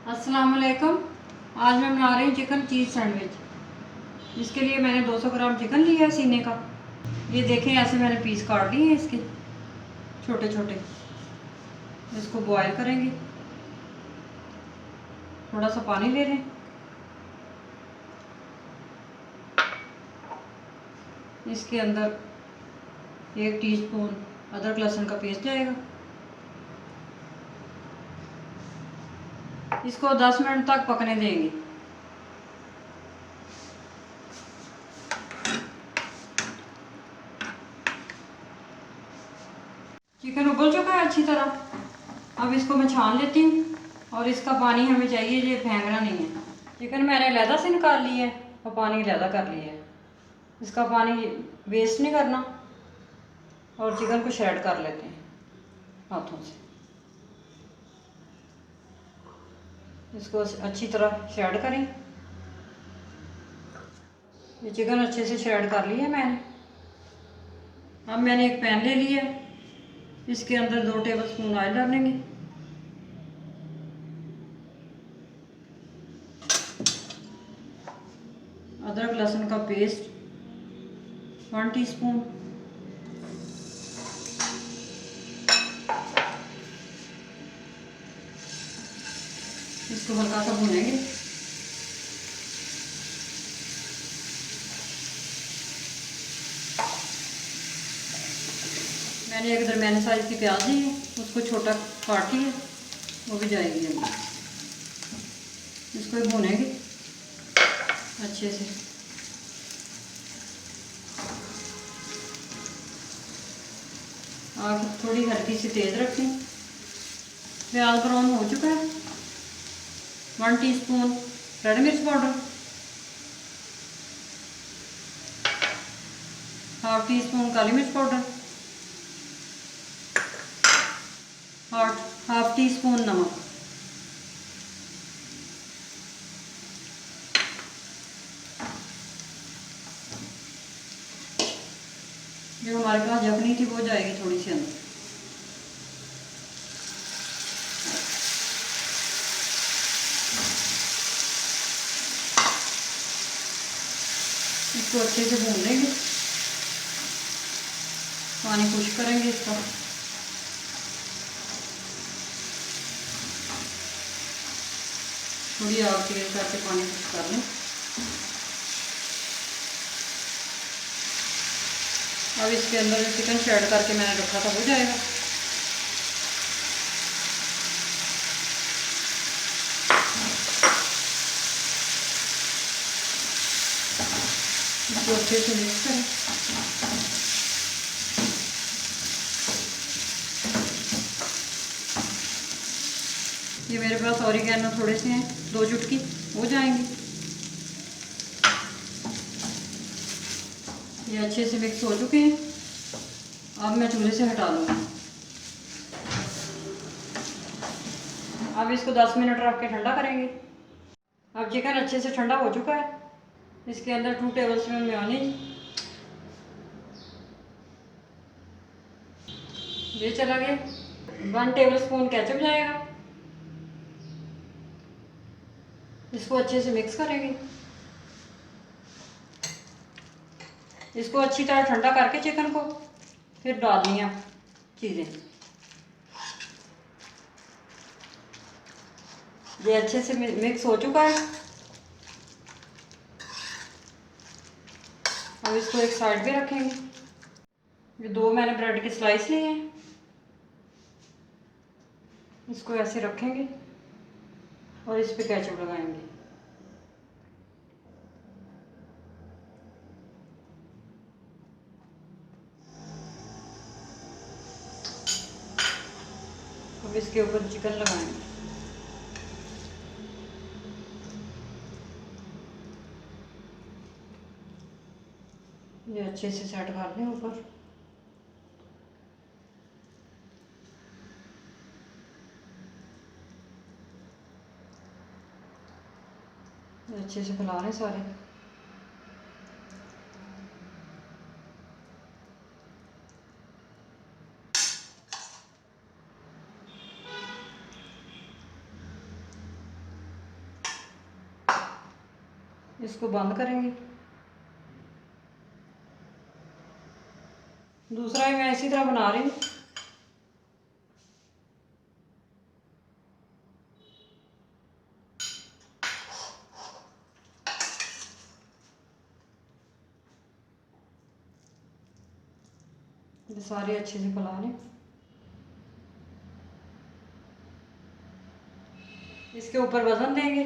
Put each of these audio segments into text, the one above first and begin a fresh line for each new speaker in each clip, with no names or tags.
अस्सलाम वालेकुम। आज मैं बना रही हूँ चिकन चीज़ सैंडविच। इसके लिए मैंने 200 ग्राम चिकन लिया है सीने का। ये देखें, ऐसे मैंने पीस काट लिए हैं इसके छोटे छोटे। इसको बॉयल करेंगे। थोड़ा सा पानी ले लें। इसके अंदर 1 टीस्पून अदरक लहसुन का पेस्ट जाएगा। इसको 10 मिनट तक पकने देंगे। चिकन उबल चुका है अच्छी तरह। अब इसको मैं छान लेती हूँ और इसका पानी हमें चाहिए, ये फेंकना नहीं है। चिकन मैंने अलहदा से निकाल लिया है और पानी अलहदा कर लिया है। इसका पानी वेस्ट नहीं करना और चिकन को श्रेड कर लेते हैं हाथों से। इसको अच्छी तरह श्रेड करें। ये चिकन अच्छे से श्रेड कर लिया है मैंने। अब मैंने एक पैन ले लिया। इसके अंदर 2 टेबलस्पून ऑयल डालेंगे। अदरक लहसुन का पेस्ट 1 टीस्पून। इसको हल्का सा भूनेंगे। मैंने एक दरमियाने साइज की प्याज ली है, उसको छोटा काट लिया, वो भी जाएगी अंदर। इसको भी भूनेंगे अच्छे से। आग थोड़ी हल्की सी तेज़ रखें। प्याज ब्राउन हो चुका है। 1 टीस्पून रेड मिर्च पाउडर, 1/2 टीस्पून काली मिर्च पाउडर, 1/2 टीस्पून नमक। जो हमारे पास जखनी थी वो जाएगी थोड़ी सी अंदर। इसको अच्छे से भून लेंगे। पानी खुश करेंगे इसका। थोड़ी आग तेज करके पानी खुश कर लें। अब इसके अंदर जो चिकन श्रेड करके मैंने रखा था वो जाएगा। इसको अच्छे से मिक्स करें। ये मेरे पास ऑरिगेनो थोड़े से हैं, 2 चुटकी हो जाएंगी। ये अच्छे से मिक्स हो चुके हैं। अब मैं चूल्हे से हटा लूँगी। अब इसको 10 मिनट रख के ठंडा करेंगे। अब चिकन अच्छे से ठंडा हो चुका है। इसके अंदर 2 टेबलस्पून मेयोनीज, ये चला गया। 1 टेबलस्पून केचप जाएगा। इसको अच्छे से मिक्स करेंगे। इसको अच्छी तरह ठंडा करके चिकन को फिर डाल दिया चीज़ें। ये अच्छे से मिक्स हो चुका है। अब इसको एक साइड पे रखेंगे। ये 2 मैंने ब्रेड के स्लाइस लिए हैं, इसको ऐसे रखेंगे और इस पे केचप लगाएंगे। अब इसके ऊपर चिकन लगाएंगे। ये अच्छे से सेट कर दें ऊपर। ये अच्छे से फैला लें सारे। इसको बंद करेंगे। दूसरा ही मैं इसी तरह बना रही हूँ। ये सारे अच्छे से फैला लें। इसके ऊपर वजन देंगे।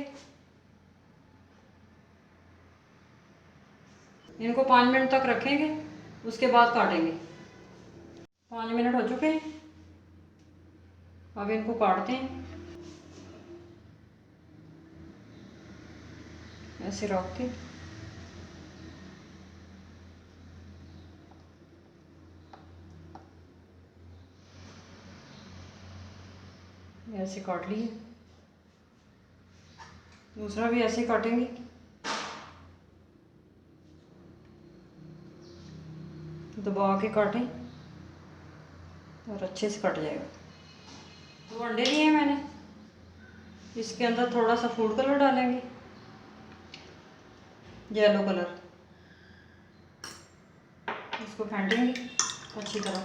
इनको 5 मिनट तक रखेंगे, उसके बाद काटेंगे। 5 मिनट हो चुके हैं, अब इनको काटते हैं। ऐसे रख के ऐसे काट लिए। दूसरा भी ऐसे काटेंगे। दबा के काटें और अच्छे से कट जाएगा। 2 अंडे लिए हैं मैंने। इसके अंदर थोड़ा सा फूड कलर डालेंगे, येलो कलर। इसको फेंटेंगे अच्छी तरह।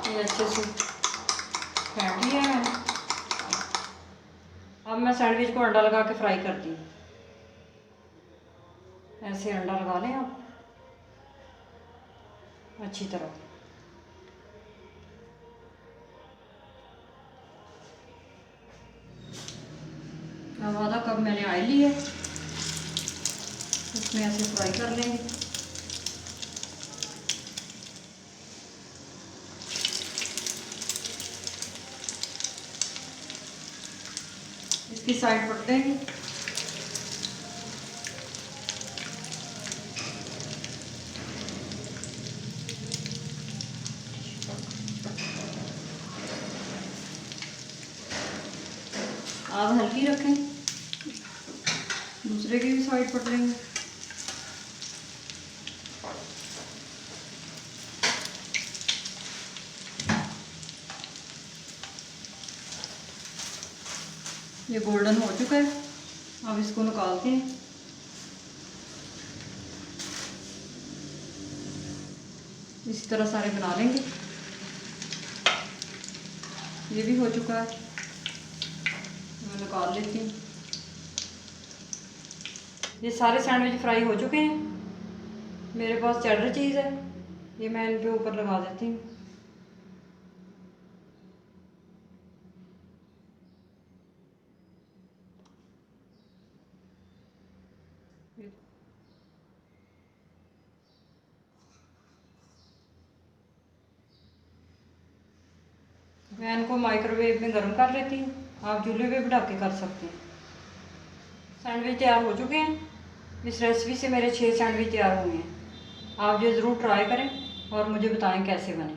ये अच्छे से फेंट लिया है मैंने। अब मैं सैंडविच को अंडा लगा के फ्राई करती हूँ। ऐसे अंडा लगा लें आप अच्छी तरह। अब आधा कप मैंने ऑयल लिया है, इसमें ऐसे फ्राई कर लेंगे। इसकी साइड पलट देंगे। आग हल्की रखें, दूसरे की भी साइड पलट लेंगे। ये गोल्डन हो चुका है, अब इसको निकालते हैं। इसी तरह सारे बना लेंगे। ये भी हो चुका है, मैं निकाल लेती हूँ। ये सारे सैंडविच फ्राई हो चुके हैं। मेरे पास चेडर चीज़ है, ये मैं इनके ऊपर लगा देती हूँ। मैं इनको माइक्रोवेव में गर्म कर लेती हूँ, आप चूल्हे पे बढ़ा के कर सकते हैं। सैंडविच तैयार हो चुके हैं। इस रेसिपी से मेरे 6 सैंडविच तैयार हुए हैं। आप ये ज़रूर ट्राई करें और मुझे बताएं कैसे बने।